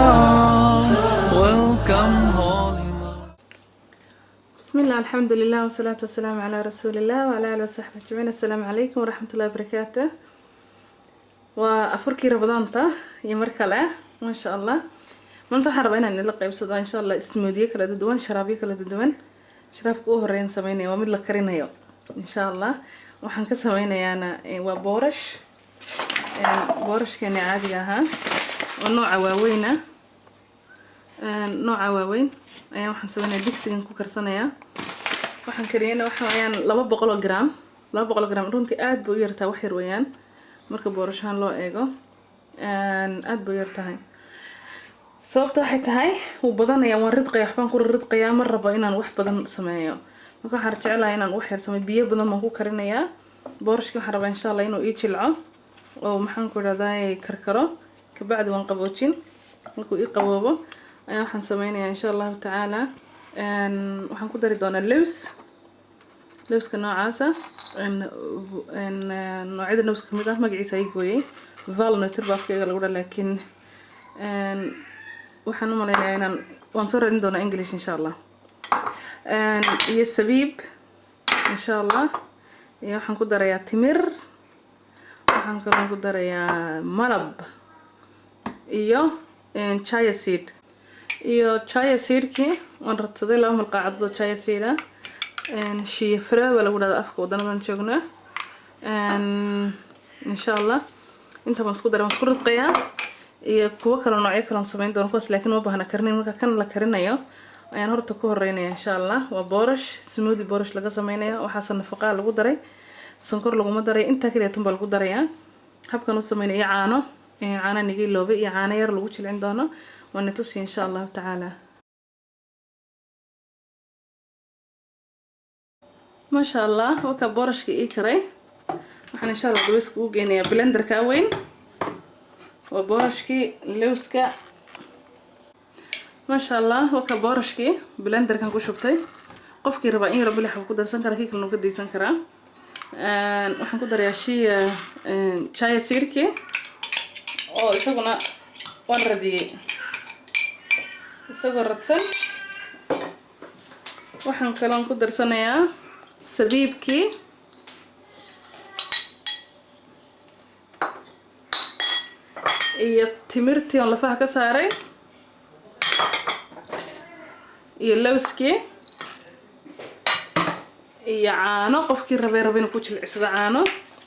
رمضان welcome holy بسم الله الحمد لله والصلاة والسلام على رسول الله وعلى آله وصحبه أجمعين. السلام عليكم ورحمة الله وبركاته. وأفركي رمضان يا مركلة ما شاء الله. من طحن ربنا نلقى بصدق إن شاء الله اسمودية كلا ددوان شرابية كلا ددوان شراب كوه رين سميني ومدل كرينا يوم إن شاء الله. وحن كسمينا أنا وبورش بورش كان عادي ها ونوع عواوينه نوع عواوين ayaan waxaan sameynaa digsigan ku karsanayaa waxaan kariyana waxa ayaan 200 gram runtii aad buu yartaa wax yar weeyaan marka boorashaan loo eego aad buu yartahay sababta waxay tahay uu badanaya waan ridqay waxbaan ku ridqayaa mar rabo inaan wax badan sameeyo marka waxaan jecelahay inaan wax yar sameeyo biyo badan baan ku karinayaa boorashka waxaan rabaa insha Allah inuu ii jilco oo maxaan ku raadayay karkaro ka bacdi waan qaboojin markuu ii qaboobo ayaan waxaan sameynayaa insha Allah taala waxaan ku dari doonaa lewska noocaasa noocyada lewska kamid ah magaciisa ay gooyay walnut baafkeega lagu dhahay laakiin waxaan u maleynayaa inaan waan soo raadin doonaa English insha Allah iyo sabiib insha Allah iyo waxaan ku darayaa timir waxaan kaloo ku darayaa malab iyo chia seed iyo chia seedki waan radsaday 2 malqacad oo chia seed ah shii faraaba lagu dhaado afka wadanadan joogna insha Allah inta baan isku ridqayaa iyo kuwa kale noocyo kale sameyn doon kuwaas laakiin ma baahna karnin marka kan la karinayo ayaan horta ku horeynaya insha Allah waa boorash smoothie boorash laga sameynayo waxa nafaqo lagu daray sonkor lagu ma daray inta kaliya tan baa lagu darayaa habkan u sameeyay caano nigi loobe iyo caano yar lagu jilcin doono ونتصي إن شاء الله تعالى. ما شاء الله وكبورش كي إكري وحنا إن شاء الله دويسك وجينا بلندر كاوين وبورش كي لوسكا ما شاء الله وكبورش كي بلندر كان كوشبتي قفكي ربعين ربي لحب كده سنكر كيك إنه قد يسنكره وحنا كده رياشي شاي سيركي أو يسقنا وردي isagoo radsan waxaan kaloon ku darsanayaa sabiibkii iyo timirtii oo lafaha ka saaray iyo lawskii iyo caano qofkii rabay inuu ku jilcisado caano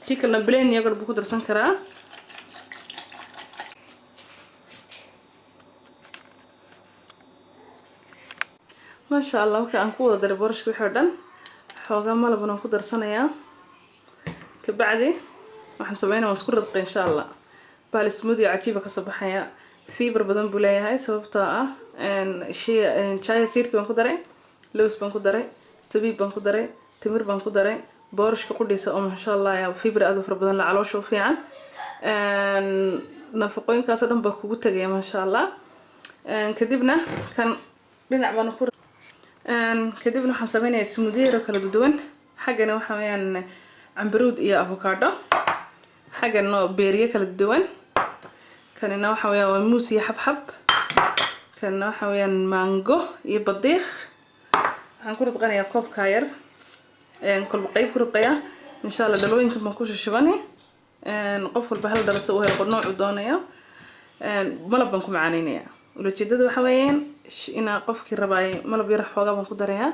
kii kalena plain yogurt buu ku darsan karaa ما شاء الله وكان كودا دري بورش بحردن حوغا مالبنا كودر سنيا كبعدي waxaan sameeynaa waan isku ridqay insha Allah bal smoothie cajiiba ka soo baxaya fiber badan buu leeyahay sababtoo ah chia seedki baan ku daray lows baan ku daray sabiib baan ku daray timir baan ku daray boorashka qudhiisa oo ma sha Allah ya fiber aad u fara badan la caloosha u fiican nafaqooyinkaas dhan baa kugu tagay ma sha Allah kadibna kan dhinac baan ku kadibna waxaan sameeynaa smoothie kala duwan xagana waxa weeyaan cambaruud iyo avocado xagana beeriye kala duwan kanina waxa weeyaan muus iyo xabxab kanina waxa weeyaan mango iyo badiiq waxaan ku ridqanayaa koobka yar kolba qayb ku ridqayaa insha Allah dhalooyinka ma ku shubani qof walba hal dhalasa u helo nooc u doonayo malab baan ku macaaneynayaa ujeedada waxa weeyaan ina qofkii rabay malab yar xoogaa baan ku darayaa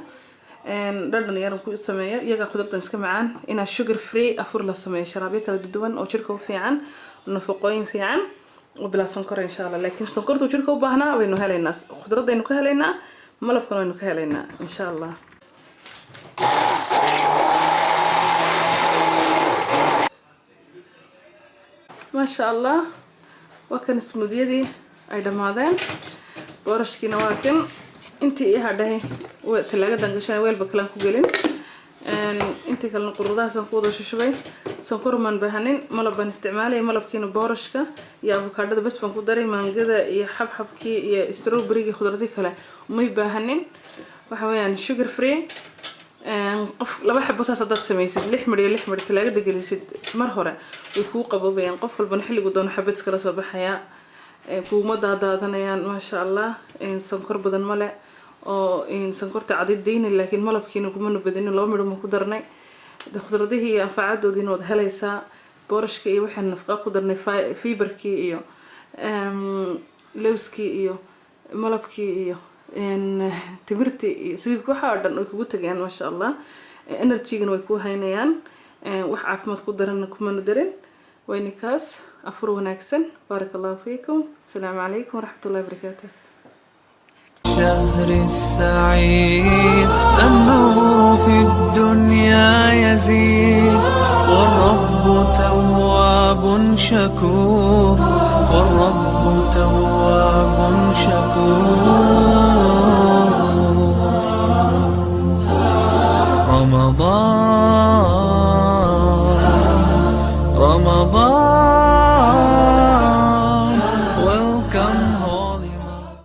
dhadhan yar ku sameeyo iyaga qudartan iska macaan ina sugar free afur la sameeyo sharaabyo kala duwan oo jirka u fiican nafaqooyin fiican oo bila sonkor insha Allah laakiin sonkortu jirka u baahnaa waynu helaynaa qudradaynu ka helaynaa malabkan waynu ka helaynaa insha Allah ما شاء الله وكان smoothie ay dhamaadeen boorashkiina waa kan intii hadhay talagadan gashay weelba kala ku gelin intii kala qurudaas aan ku wada shubay sonkor man bahanin malab baan isticmaalay malabkiina boorashka iyo avocado bas baan ku daray mangada iyo xabxabkii iyo strawberry-ga khudradii kale may bahanin waxa weeyaan sugar free qof laba xabo saas hadaad samaysid 6 midh iyo 6 midh talaagada gelisid mar hore way kuu qaboobayaan qof walbana xilligu doono xabad iskala soo baxaya kuuma daadaadanayaan maasha allah sonkor badan male oo sonkorta cadid deyna laakiin malabkiina kuma nabadinin 2 midh ma ku darnay khudradihii iyo anfaacadoodiina wad helaysaa boorashka iyo waxaan nafaqo ku darnay fiberkii iyo lowskii iyo malabkii iyo timirtii iyo sibibka waxa dhan ay kugu tagayaan maasha allah energy-gana way ku haynayaan wax caafimaad ku daran kuma darin waynikaas afur wanaagsan barakallahu fiikum assalaamu calaykum waraxmatullahi wabarakaatuh شهر السعيد النور في الدنيا يزيد والرب تواب شكور والرب تواب شكور رمضان welcome